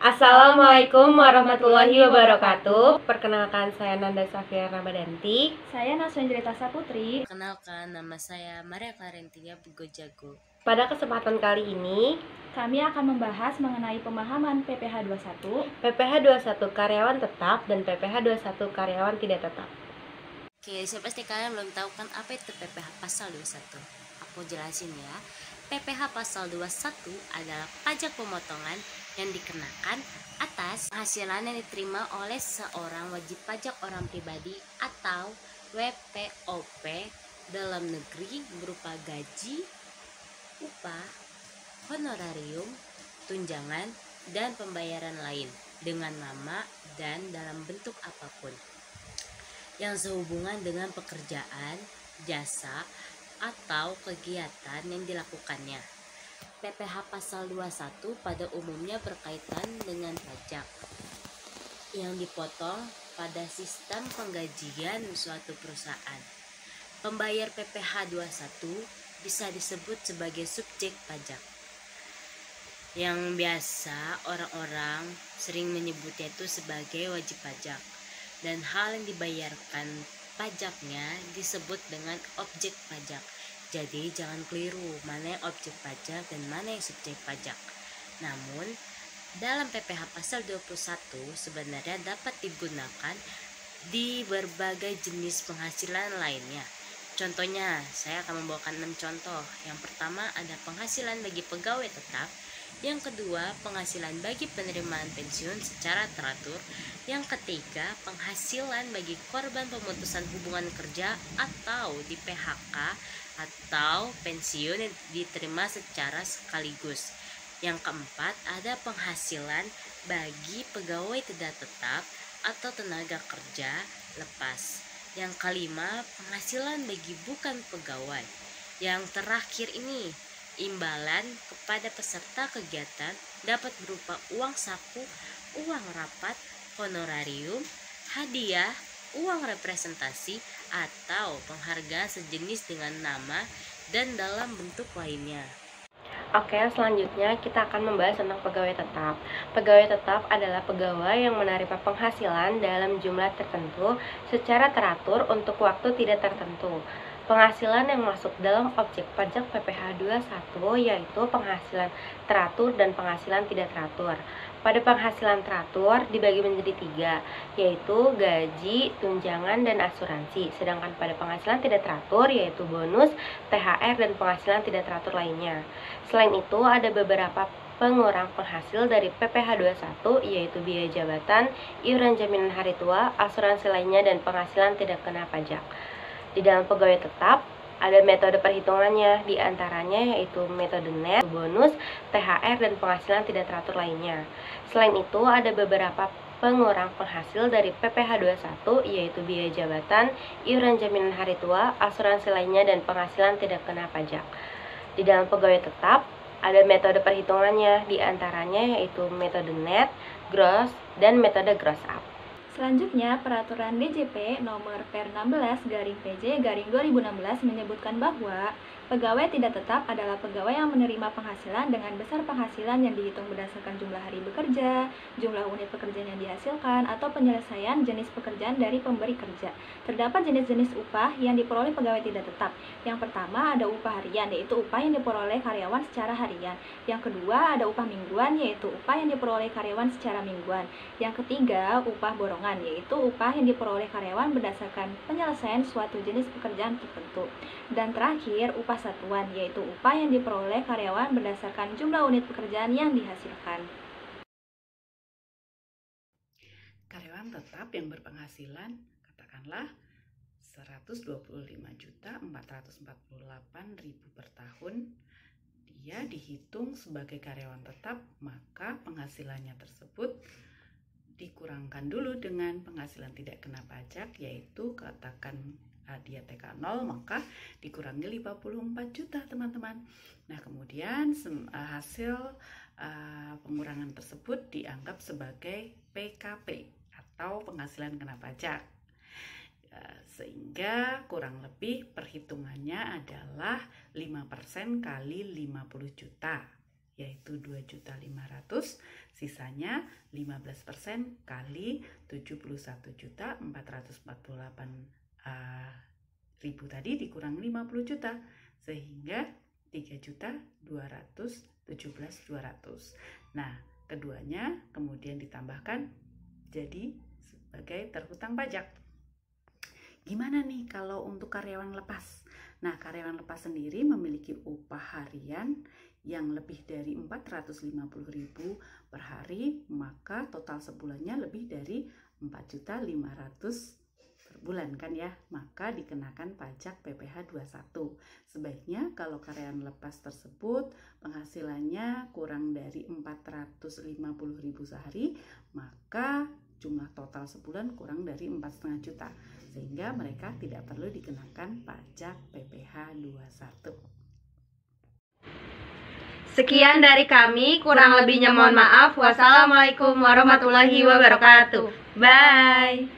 Assalamualaikum warahmatullahi wabarakatuh. Perkenalkan, saya Nanda Safia Ramadanti. Saya Naswendrita Saputri. Perkenalkan, nama saya Maria Clarentia Bugojago. Pada kesempatan kali ini, kami akan membahas mengenai pemahaman PPh 21, PPh 21 karyawan tetap dan PPh 21 karyawan tidak tetap. Oke, saya pasti kalian belum tahu kan apa itu PPh pasal 21. Aku jelasin ya. PPh pasal 21 adalah pajak pemotongan yang dikenakan atas penghasilan yang diterima oleh seorang wajib pajak orang pribadi atau WPOP dalam negeri berupa gaji, upah, honorarium, tunjangan, dan pembayaran lain dengan nama dan dalam bentuk apapun yang sehubungan dengan pekerjaan, jasa, atau kegiatan yang dilakukannya. PPh pasal 21 pada umumnya berkaitan dengan pajak yang dipotong pada sistem penggajian suatu perusahaan. Pembayar PPh 21 bisa disebut sebagai subjek pajak, yang biasa orang-orang sering menyebutnya itu sebagai wajib pajak, dan hal yang dibayarkan pajaknya disebut dengan objek pajak. Jadi jangan keliru mana yang objek pajak dan mana yang subjek pajak. Namun dalam PPh pasal 21 sebenarnya dapat digunakan di berbagai jenis penghasilan lainnya. Contohnya, saya akan membawakan 6 contoh. Yang pertama ada penghasilan bagi pegawai tetap. Yang kedua, penghasilan bagi penerimaan pensiun secara teratur. Yang ketiga, penghasilan bagi korban pemutusan hubungan kerja atau di PHK atau pensiun yang diterima secara sekaligus. Yang keempat, ada penghasilan bagi pegawai tidak tetap atau tenaga kerja lepas. Yang kelima, penghasilan bagi bukan pegawai. Yang terakhir ini, imbalan kepada peserta kegiatan dapat berupa uang saku, uang rapat, honorarium, hadiah, uang representasi, atau penghargaan sejenis dengan nama dan dalam bentuk lainnya. Oke, selanjutnya kita akan membahas tentang pegawai tetap. Pegawai tetap adalah pegawai yang menerima penghasilan dalam jumlah tertentu secara teratur untuk waktu tidak tertentu. Penghasilan yang masuk dalam objek pajak PPh 21 yaitu penghasilan teratur dan penghasilan tidak teratur. Pada penghasilan teratur dibagi menjadi 3, yaitu gaji, tunjangan, dan asuransi. Sedangkan pada penghasilan tidak teratur yaitu bonus, THR, dan penghasilan tidak teratur lainnya. Selain itu ada beberapa pengurang penghasil dari PPh 21 yaitu biaya jabatan, iuran jaminan hari tua, asuransi lainnya, dan penghasilan tidak kena pajak. Di dalam pegawai tetap ada metode perhitungannya, diantaranya yaitu metode net, bonus, THR, dan penghasilan tidak teratur lainnya. Selain itu ada beberapa pengurang penghasil dari PPh 21 yaitu biaya jabatan, iuran jaminan hari tua, asuransi lainnya, dan penghasilan tidak kena pajak. Di dalam pegawai tetap ada metode perhitungannya, diantaranya yaitu metode net, gross, dan metode gross up. Selanjutnya, Peraturan DJP Nomor Per 16/PJ/2016 menyebutkan bahwa pegawai tidak tetap adalah pegawai yang menerima penghasilan dengan besar penghasilan yang dihitung berdasarkan jumlah hari bekerja, jumlah unit pekerjaan yang dihasilkan, atau penyelesaian jenis pekerjaan dari pemberi kerja. Terdapat jenis-jenis upah yang diperoleh pegawai tidak tetap. Yang pertama ada upah harian, yaitu upah yang diperoleh karyawan secara harian. Yang kedua ada upah mingguan, yaitu upah yang diperoleh karyawan secara mingguan. Yang ketiga, upah borongan, yaitu upah yang diperoleh karyawan berdasarkan penyelesaian suatu jenis pekerjaan tertentu. Dan terakhir, upah satuan, yaitu upah yang diperoleh karyawan berdasarkan jumlah unit pekerjaan yang dihasilkan. Karyawan tetap yang berpenghasilan katakanlah 125.448.000 per tahun, dia dihitung sebagai karyawan tetap, maka penghasilannya tersebut dikurangkan dulu dengan penghasilan tidak kena pajak, yaitu katakan dia TK 0, maka dikurangi 54 juta teman-teman. Nah kemudian hasil pengurangan tersebut dianggap sebagai PKP atau penghasilan kena pajak, sehingga kurang lebih perhitungannya adalah 5% kali 50 juta, yaitu 2.500.000, sisanya 15% kali 71.448.000 tadi dikurang 50 juta, sehingga 3.217.200. Nah, keduanya kemudian ditambahkan jadi sebagai terhutang pajak. Gimana nih kalau untuk karyawan lepas? Nah, karyawan lepas sendiri memiliki upah harian yang lebih dari 450.000 per hari, maka total sebulannya lebih dari 4.500.000 per bulan kan ya, maka dikenakan pajak PPh 21. Sebaiknya kalau karyawan lepas tersebut penghasilannya kurang dari 450.000 sehari, maka jumlah total sebulan kurang dari 4,5 juta, sehingga mereka tidak perlu dikenakan pajak PPh 21. Sekian dari kami, kurang lebihnya mohon maaf. Wassalamualaikum warahmatullahi wabarakatuh. Bye.